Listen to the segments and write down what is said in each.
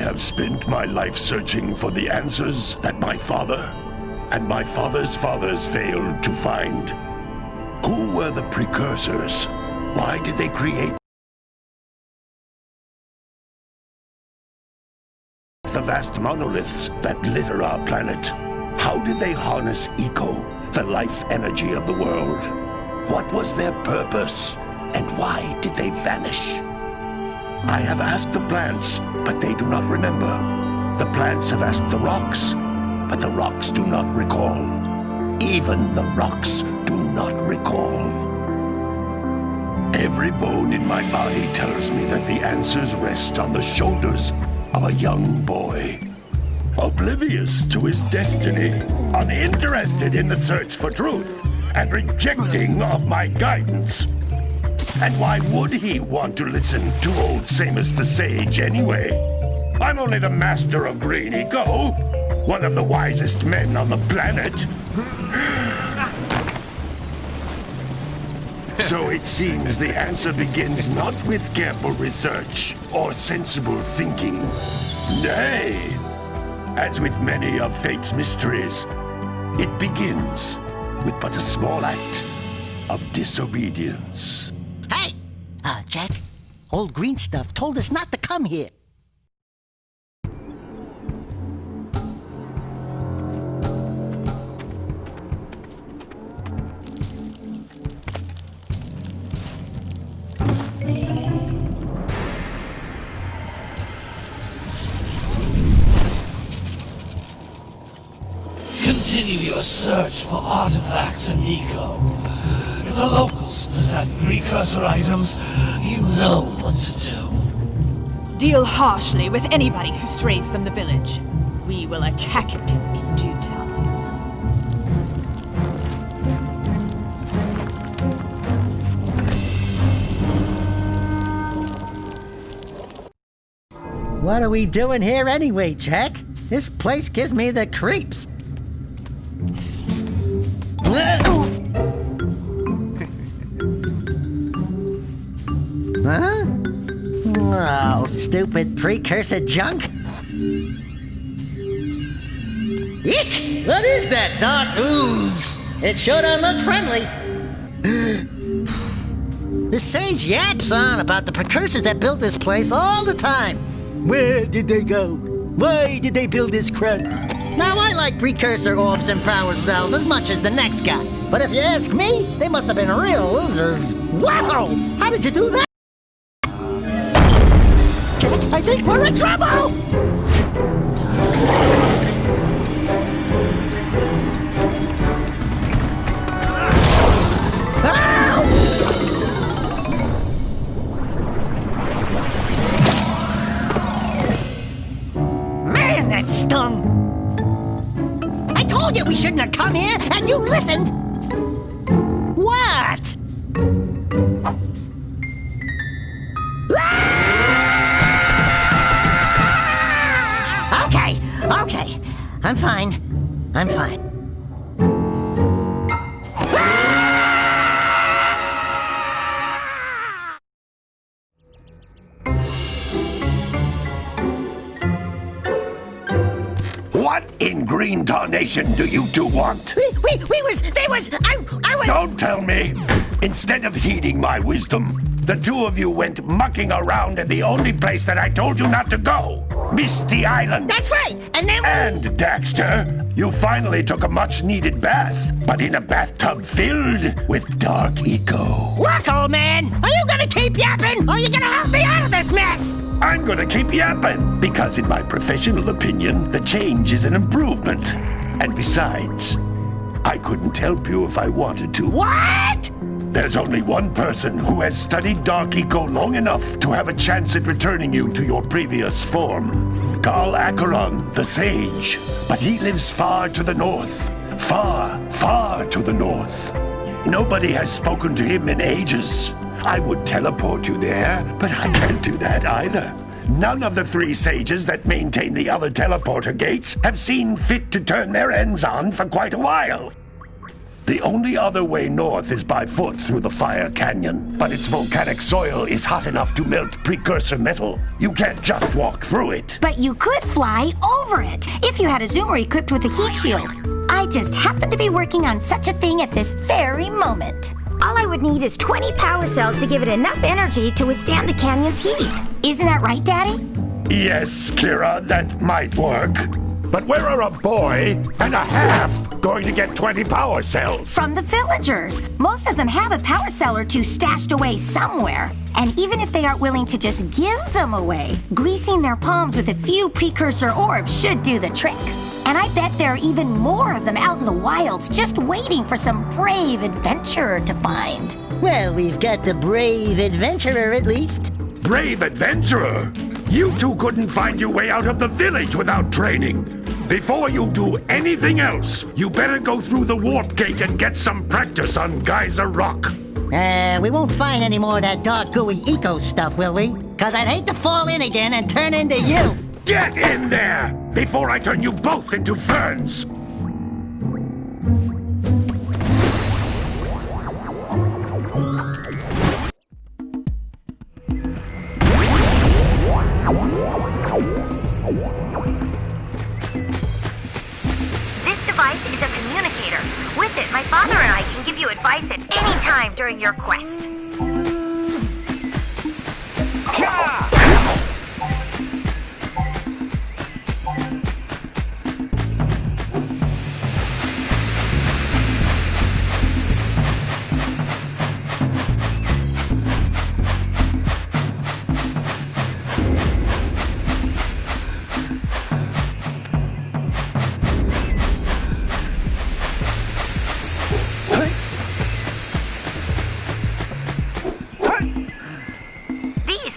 have spent my life searching for the answers that my father and my father's fathers failed to find. Who were the precursors? Why did they create the vast monoliths that litter our planet? How did they harness eco, the life energy of the world? What was their purpose? And why did they vanish? I have asked the plants, but they do not remember. The plants have asked the rocks, but the rocks do not recall. Even the rocks do not recall. Every bone in my body tells me that the answers rest on the shoulders of a young boy. Oblivious to his destiny, uninterested in the search for truth, and rejecting of my guidance. And why would he want to listen to old Samus the Sage anyway? I'm only the master of green eco, one of the wisest men on the planet. So it seems the answer begins not with careful research or sensible thinking. Nay, as with many of fate's mysteries, it begins with but a small act of disobedience. Hey! Jack, old green stuff told us not to come here. Continue your search for artifacts and eco. If the locals possess precursor items, you know what to do. Deal harshly with anybody who strays from the village. We will attack it in due time. What are we doing here anyway, Jack? This place gives me the creeps. Huh? Oh, stupid precursor junk. Eek! What is that dark ooze? It sure don't look friendly. The sage yaps on about the precursors that built this place all the time. Where did they go? Why did they build this crap? Now, I like precursor orbs and power cells as much as the next guy. But if you ask me, they must have been real losers. Wow! How did you do that? Jack, I think we're in trouble! Man, that stung! I told you we shouldn't have come here, and you listened! What? Okay. I'm fine. What in green tarnation do you two want? I was... Don't tell me! Instead of heeding my wisdom, the two of you went mucking around in the only place that I told you not to go. Misty Island. That's right, and then... And, Daxter, you finally took a much-needed bath, but in a bathtub filled with dark eco. Look, old man, are you gonna keep yapping, or are you gonna help me out of this mess? I'm gonna keep yapping, because in my professional opinion, the change is an improvement. And besides, I couldn't help you if I wanted to. What? There's only one person who has studied Dark Eco long enough to have a chance at returning you to your previous form. Carl Acheron, the Sage. But he lives far to the north. Far to the north. Nobody has spoken to him in ages. I would teleport you there, but I can't do that either. None of the three sages that maintain the other teleporter gates have seen fit to turn their ends on for quite a while. The only other way north is by foot through the Fire Canyon, but its volcanic soil is hot enough to melt precursor metal. You can't just walk through it. But you could fly over it if you had a zoomer equipped with a heat shield. I just happen to be working on such a thing at this very moment. All I would need is 20 power cells to give it enough energy to withstand the canyon's heat. Isn't that right, Daddy? Yes, Kira, that might work. But where are a boy and a half going to get 20 power cells? From the villagers. Most of them have a power cell or two stashed away somewhere. And even if they aren't willing to just give them away, greasing their palms with a few precursor orbs should do the trick. And I bet there are even more of them out in the wilds just waiting for some brave adventurer to find. Well, we've got the brave adventurer at least. Brave adventurer? You two couldn't find your way out of the village without training. Before you do anything else, you better go through the warp gate and get some practice on Geyser Rock. We won't find any more of that dark gooey eco stuff, will we? 'Cause I'd hate to fall in again and turn into you. Get in there before I turn you both into ferns. This device is a communicator. With it, my father and I can give you advice at any time during your quest.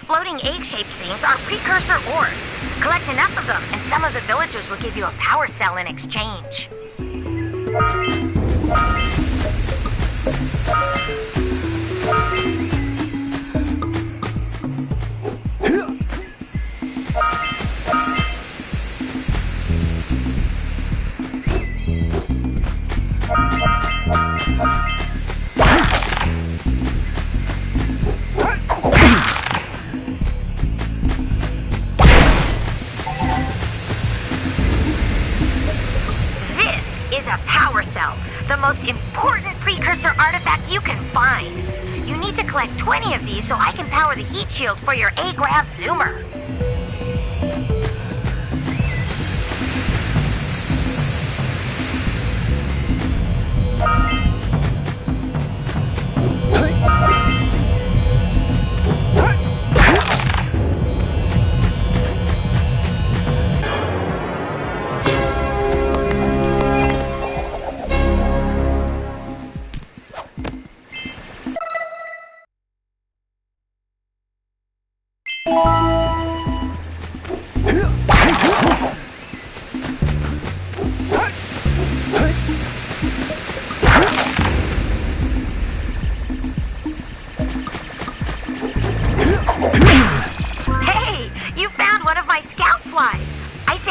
Floating egg-shaped things are precursor orbs. Collect enough of them, and some of the villagers will give you a power cell in exchange. The most important precursor artifact you can find. You need to collect 20 of these so I can power the heat shield for your A-Grav zoomer.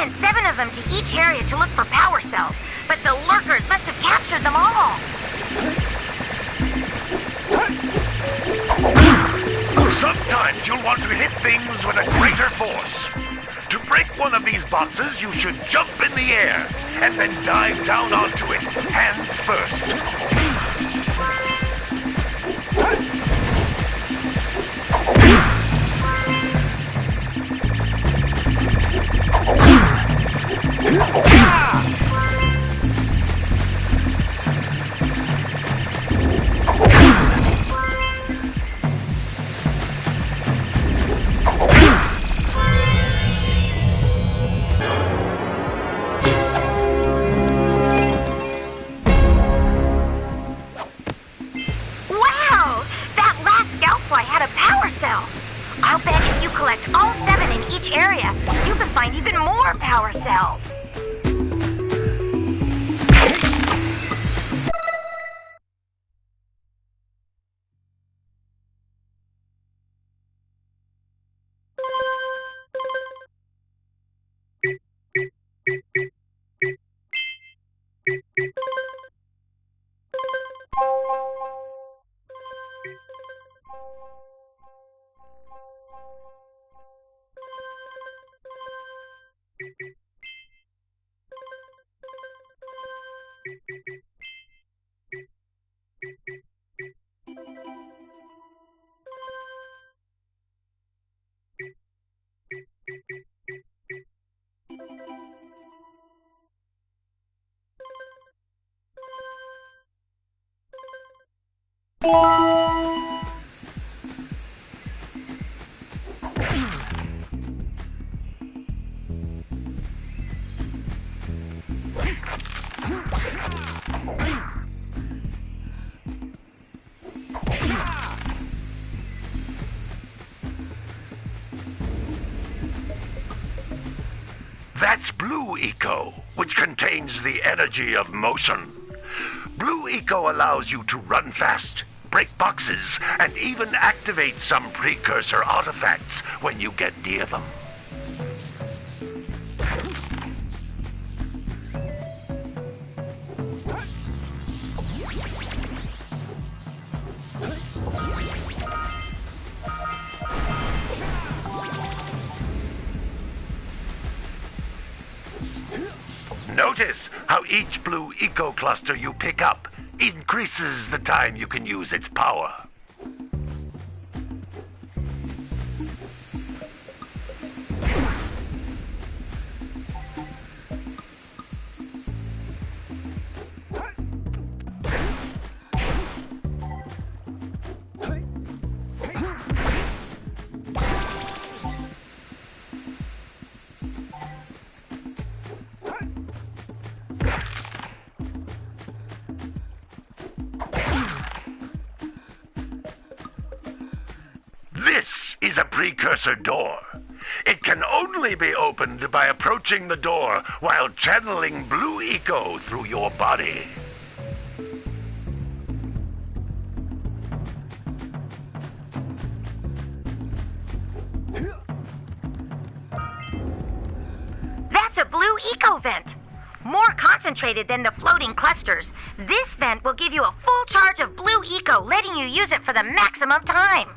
sent 7 of them to each area to look for power cells, but the lurkers must have captured them all. Sometimes you'll want to hit things with a greater force. To break one of these boxes, you should jump in the air and then dive down onto it, hands first. I'll bet if you collect all 7 in each area, you can find even more power cells. That's Blue Eco, which contains the energy of motion. Blue Eco allows you to run fast, break boxes, and even activate some precursor artifacts when you get near them. Notice how each Blue Eco cluster you pick up increases the time you can use its power. This is a precursor door. It can only be opened by approaching the door while channeling Blue Eco through your body. That's a Blue Eco vent. More concentrated than the floating clusters. This vent will give you a full charge of Blue Eco, letting you use it for the maximum time.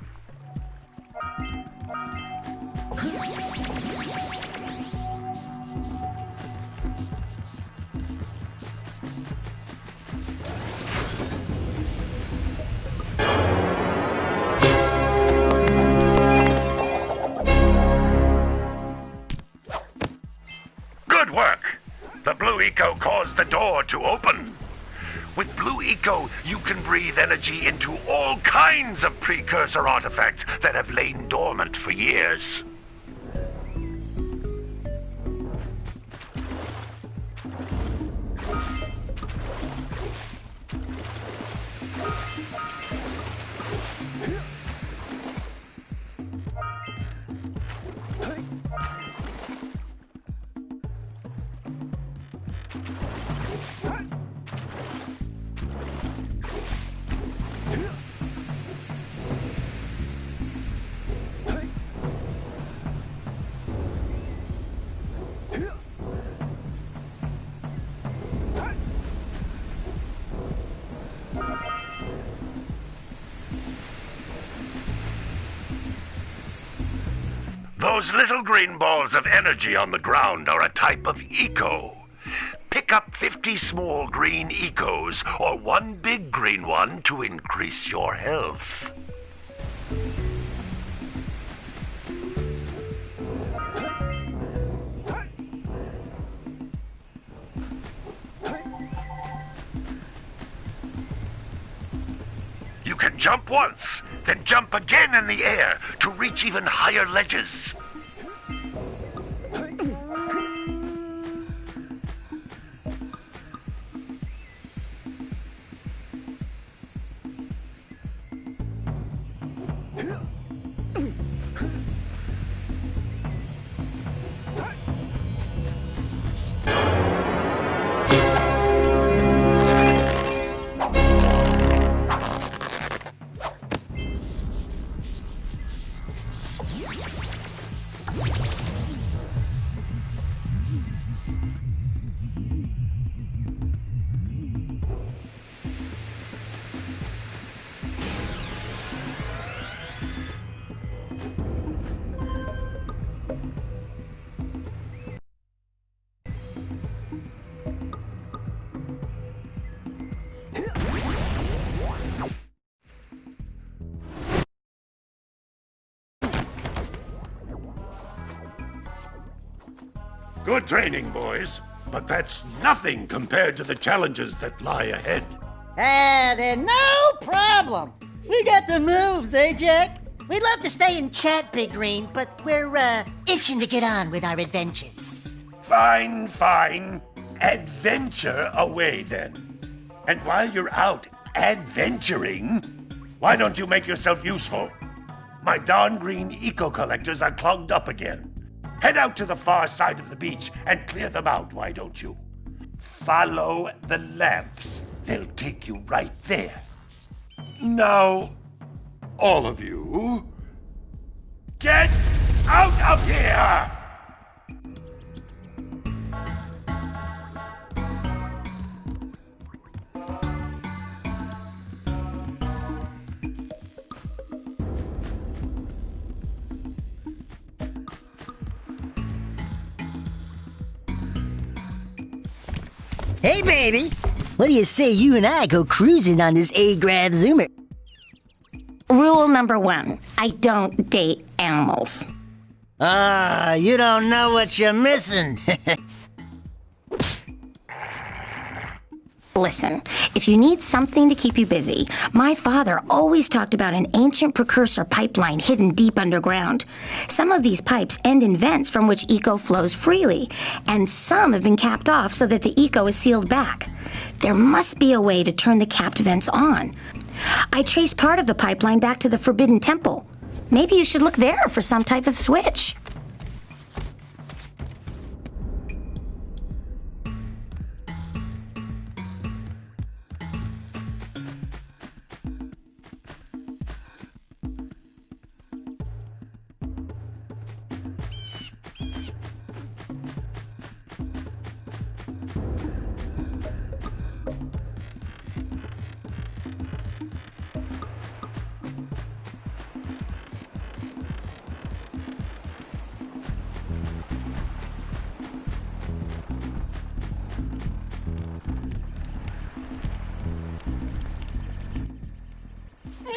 Good work! The Blue Eco caused the door to open. With Blue Eco, you can breathe energy into all kinds of precursor artifacts that have lain dormant for years. Those little green balls of energy on the ground are a type of eco. Pick up 50 small green ecos or one big green one to increase your health. You can jump once, then jump again in the air to reach even higher ledges. Good training, boys, but that's nothing compared to the challenges that lie ahead. Then no problem. We got the moves, eh, Jak? We'd love to stay and chat, Big Green, but we're, itching to get on with our adventures. Fine, fine. Adventure away, then. And while you're out adventuring, why don't you make yourself useful? My darn green eco-collectors are clogged up again. Head out to the far side of the beach and clear them out, why don't you? Follow the lamps. They'll take you right there. Now, all of you, get out of here! Hey, baby. What do you say you and I go cruising on this A-Grav Zoomer? Rule number 1, I don't date animals. You don't know what you're missing. Listen, if you need something to keep you busy, my father always talked about an ancient precursor pipeline hidden deep underground. Some of these pipes end in vents from which eco flows freely, and some have been capped off so that the eco is sealed back. There must be a way to turn the capped vents on. I traced part of the pipeline back to the Forbidden Temple. Maybe you should look there for some type of switch.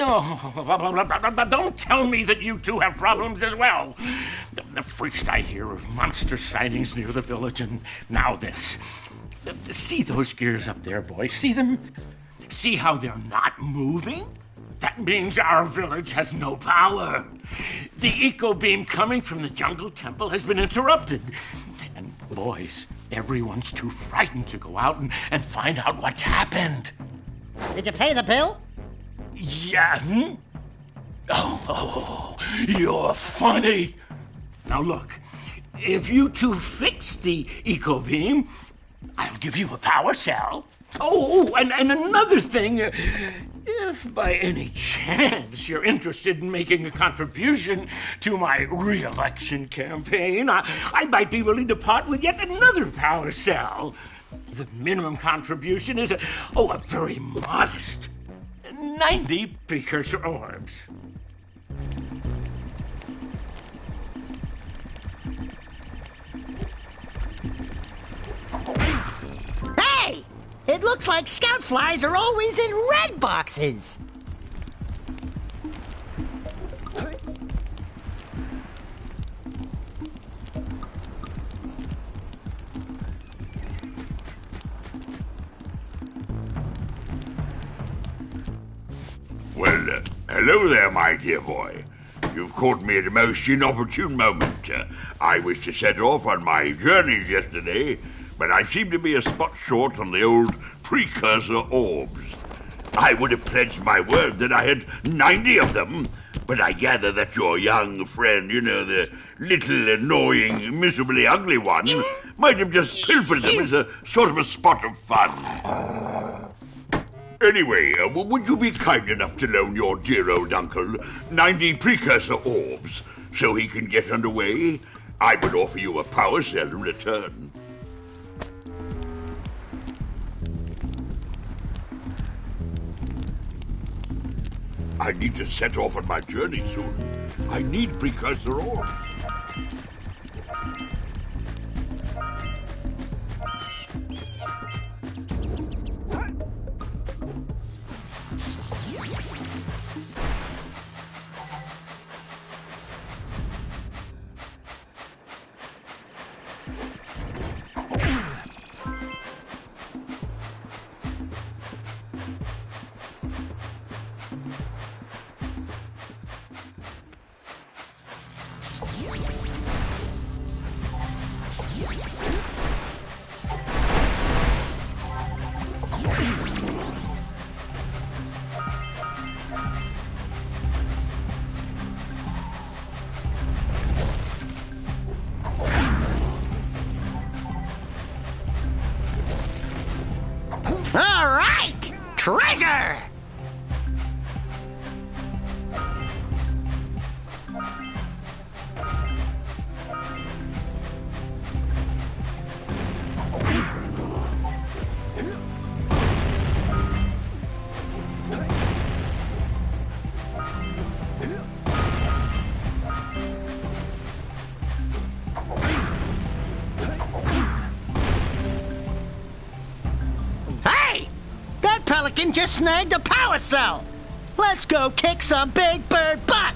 Oh, don't tell me that you two have problems as well. First I hear of monster sightings near the village, and now this. See those gears up there, boys? See them? See how they're not moving? That means our village has no power. The eco beam coming from the jungle temple has been interrupted. And boys, everyone's too frightened to go out and find out what's happened. Did you pay the bill? Yeah. Oh, you're funny. Now look, if you two fix the eco beam, I'll give you a power cell. Oh, and another thing, if by any chance you're interested in making a contribution to my re-election campaign, I might be willing to part with yet another power cell. The minimum contribution is a very modest 90 precursor orbs. Hey! It looks like scout flies are always in red boxes. Well, hello there, my dear boy. You've caught me at a most inopportune moment. I was to set off on my journeys yesterday, but I seem to be a spot short on the old precursor orbs. I would have pledged my word that I had 90 of them, but I gather that your young friend, the little annoying, miserably ugly one, might have just pilfered them as a sort of a spot of fun. Anyway, would you be kind enough to loan your dear old uncle 90 precursor orbs so he can get underway? I would offer you a power cell in return. I need to set off on my journey soon. I need precursor orbs. All right! Treasure! Hey! That pelican just snagged a power cell! Let's go kick some big bird butt!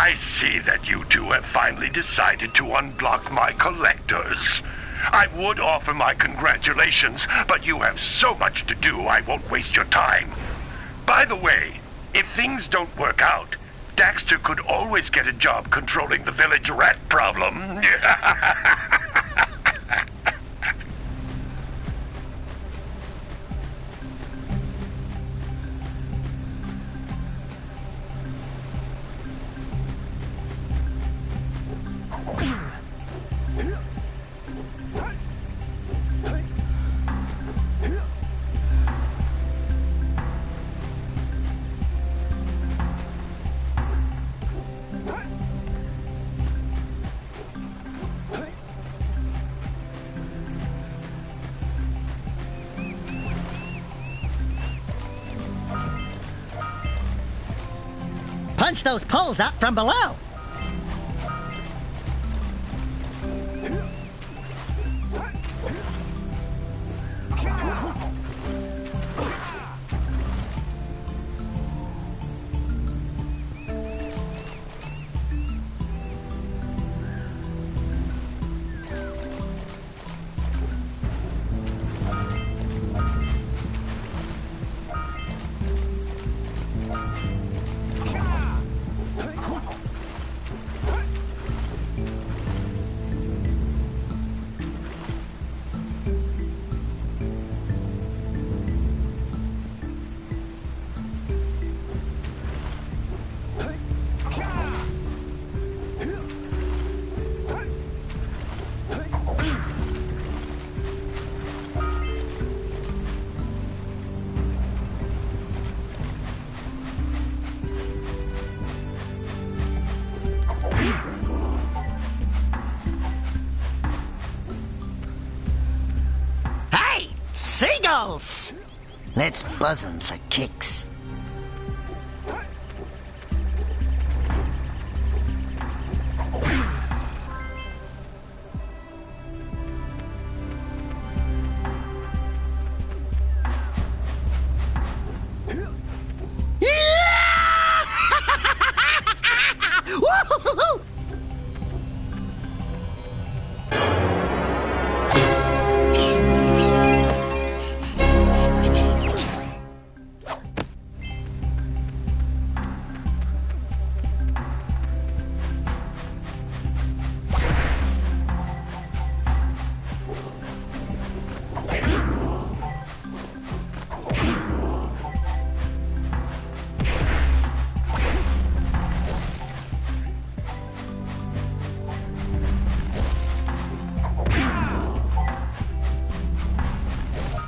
I see that you two have finally decided to unblock my collectors. I would offer my congratulations, but you have so much to do I won't waste your time. By the way, if things don't work out, Daxter could always get a job controlling the village rat problem. Punch those poles up from below. Seagulls! Let's buzz them for kicks. Woo-hoo-hoo-hoo!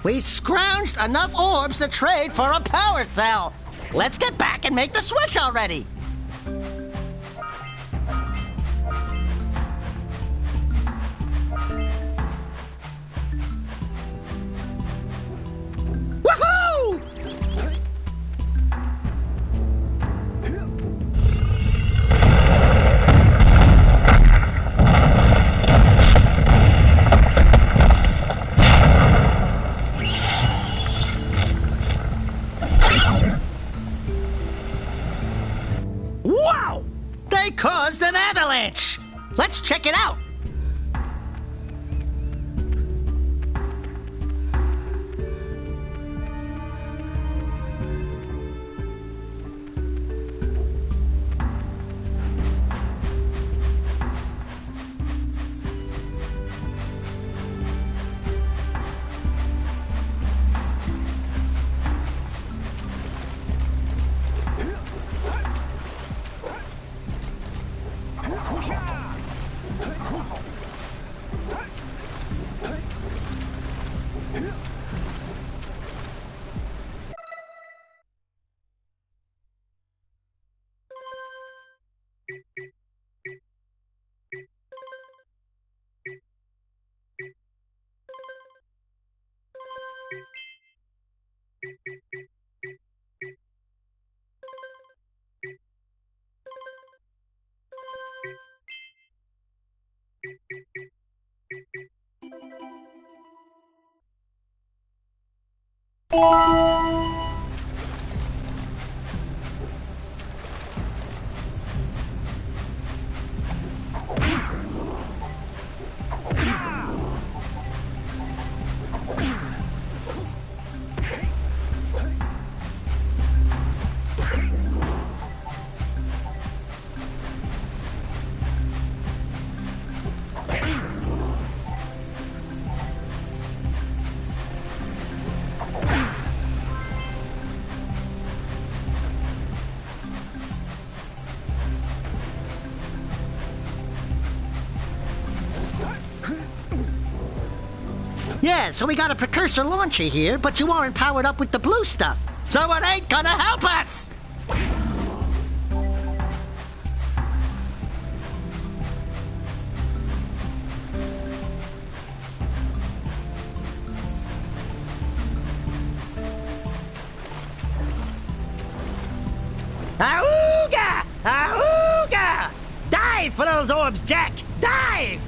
We scrounged enough orbs to trade for a power cell. Let's get back and make the switch already. Woohoo! Wow! They caused an avalanche! Let's check it out! Yeah, so we got a precursor launcher here, but you aren't powered up with the blue stuff. So it ain't gonna help us! Auga! Auga! Dive for those orbs, Jak! Dive!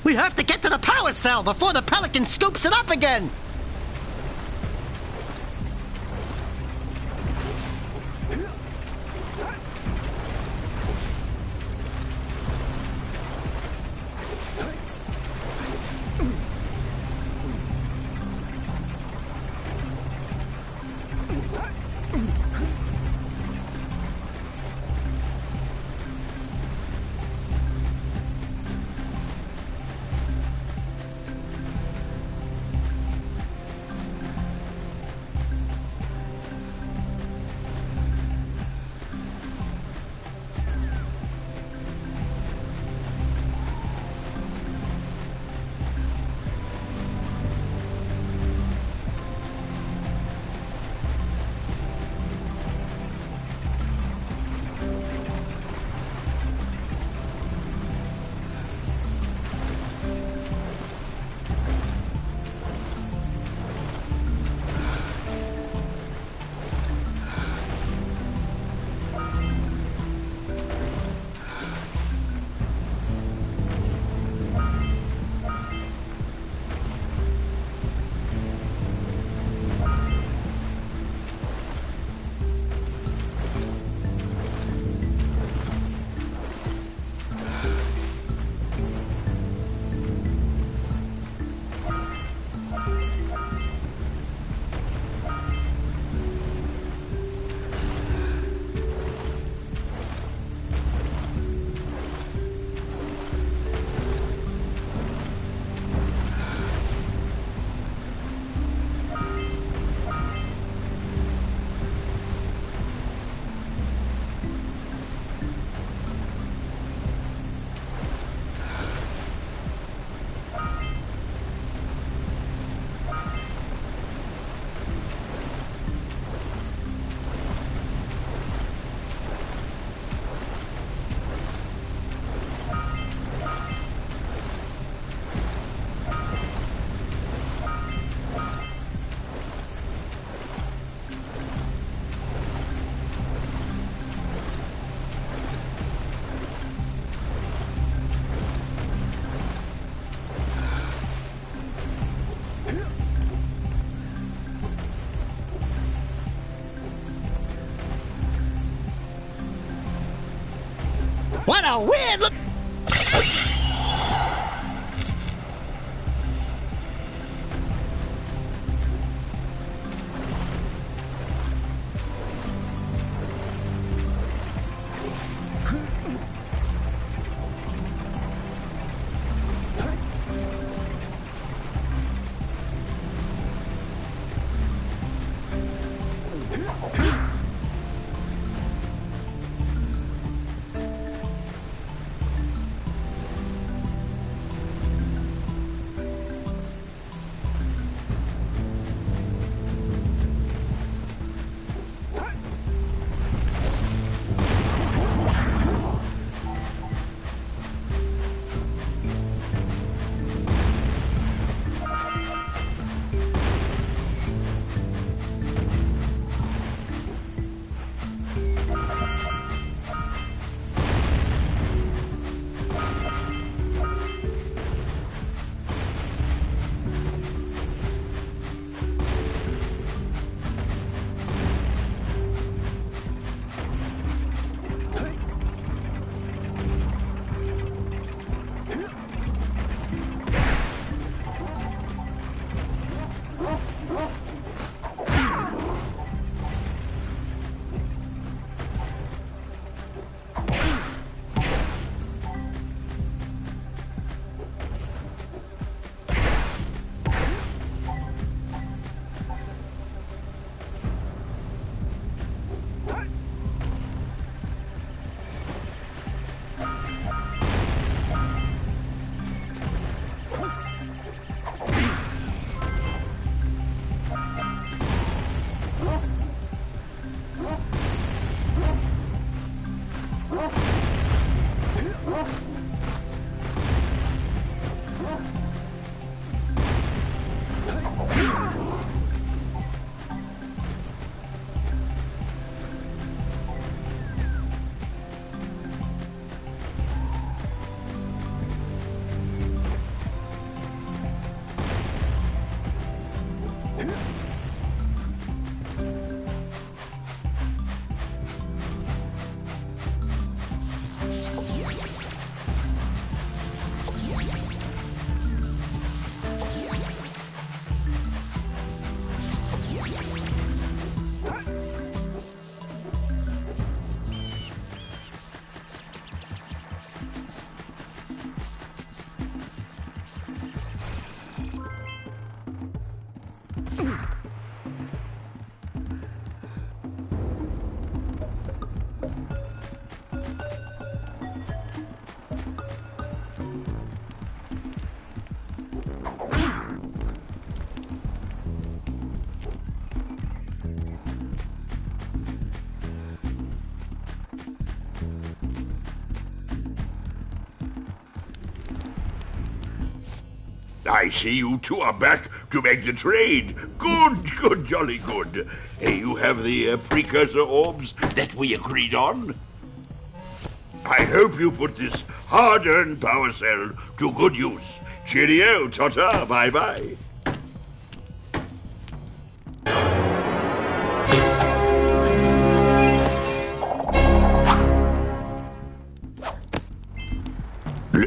We have to get to the power cell before the Pelican scoops it up again! What a weird look. I see you two are back to make the trade. Good, jolly good. You have the precursor orbs that we agreed on? I hope you put this hard-earned power cell to good use. Cheerio, ta-ta, bye-bye.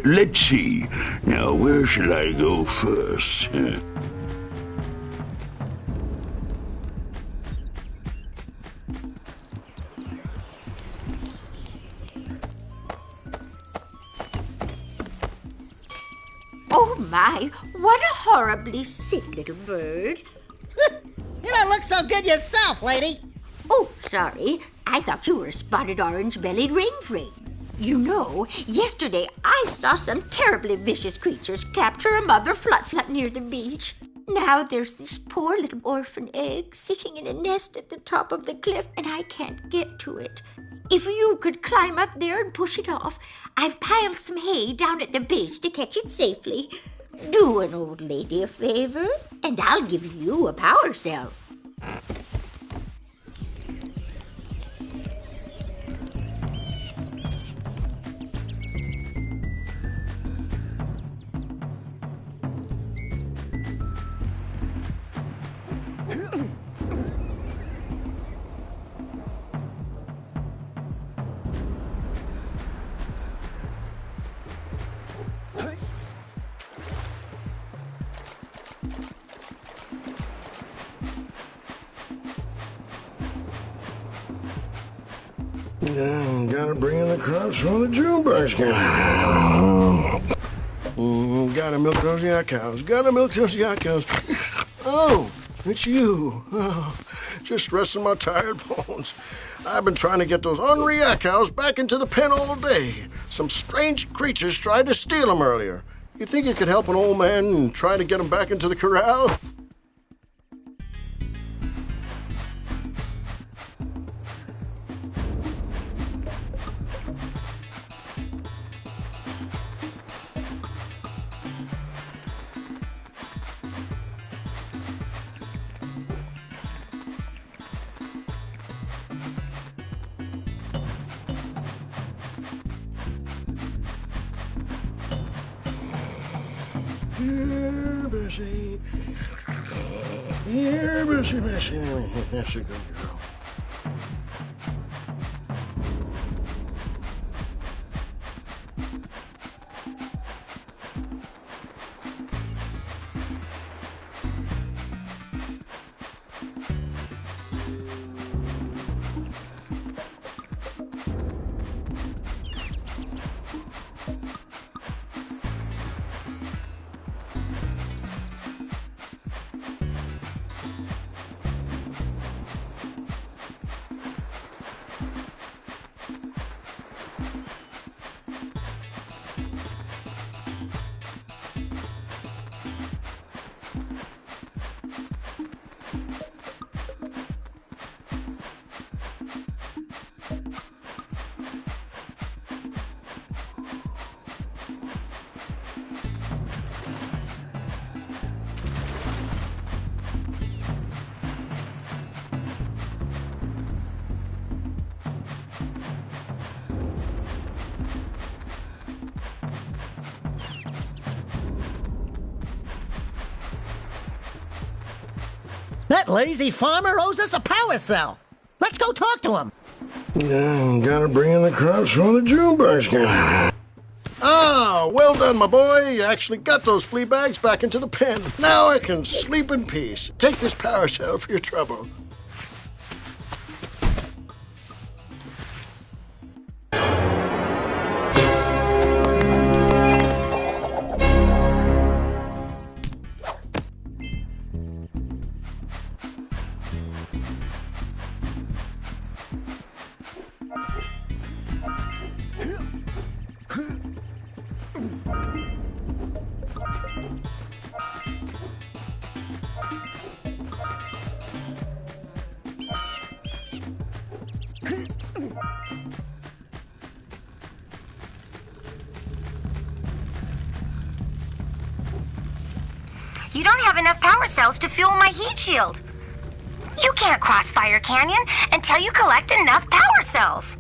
Let's see. Now, where shall I go first? Oh, my. What a horribly sick little bird. You don't look so good yourself, lady. Oh, sorry. I thought you were a spotted orange-bellied ring-frame. You know, yesterday I saw some terribly vicious creatures capture a mother flut-flut near the beach. Now there's this poor little orphan egg sitting in a nest at the top of the cliff, and I can't get to it. If you could climb up there and push it off, I've piled some hay down at the base to catch it safely. Do an old lady a favor, and I'll give you a power cell. Gotta bring in the crops from the June birds. Gotta milk those yak cows. Gotta milk those yak cows. Oh, it's you. Oh, just resting my tired bones. I've been trying to get those ornery yak cows back into the pen all day. Some strange creatures tried to steal them earlier. You think you could help an old man and try to get them back into the corral? Here, Bessie. Here, Bessie, Bessie. That's a good girl. That lazy farmer owes us a power cell. Let's go talk to him. Gotta bring in the crops from the June birds. Ah, well done, my boy. You actually got those flea bags back into the pen. Now I can sleep in peace. Take this power cell for your trouble. You don't have enough power cells to fuel my heat shield. You can't cross Fire Canyon until you collect enough power cells.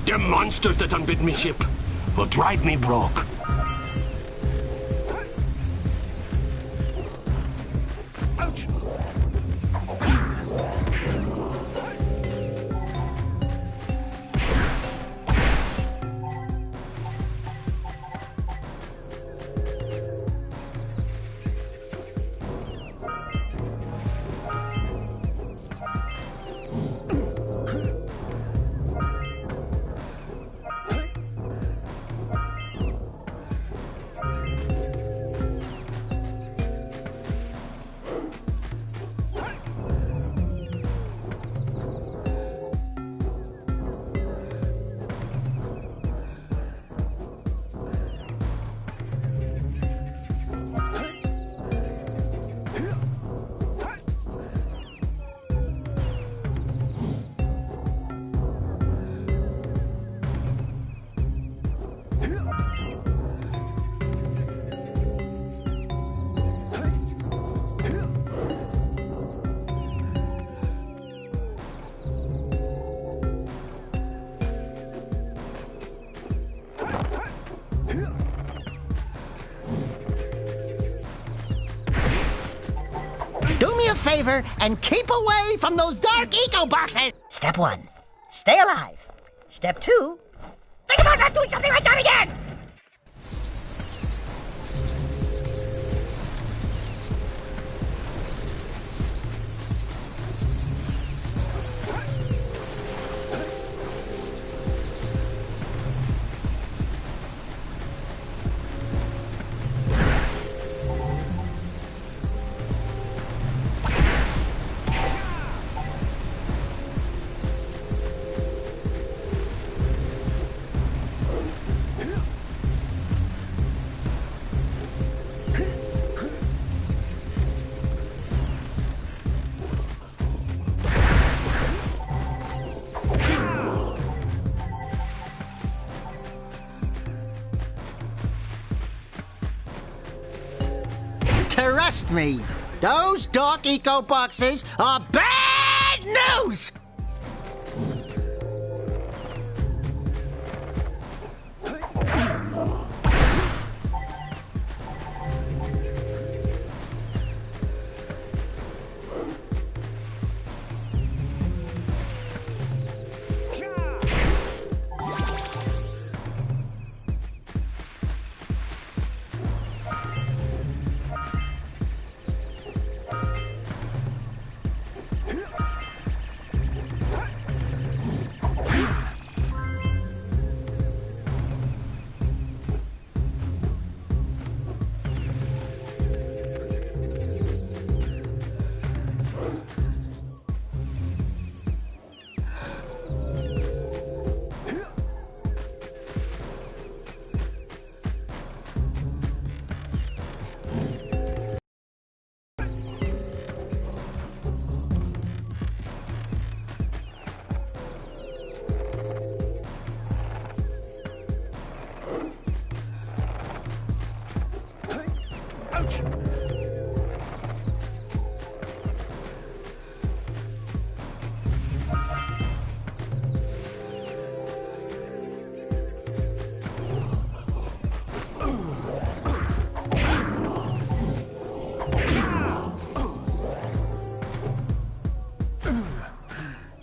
The monsters that unbid me ship will drive me broke. Do me a favor and keep away from those dark eco boxes. Step 1, stay alive. Step 2, think about not doing something like that again. Trust me, those dark eco boxes are bad news!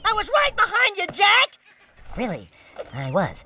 I was right behind you, Jak! Really, I was.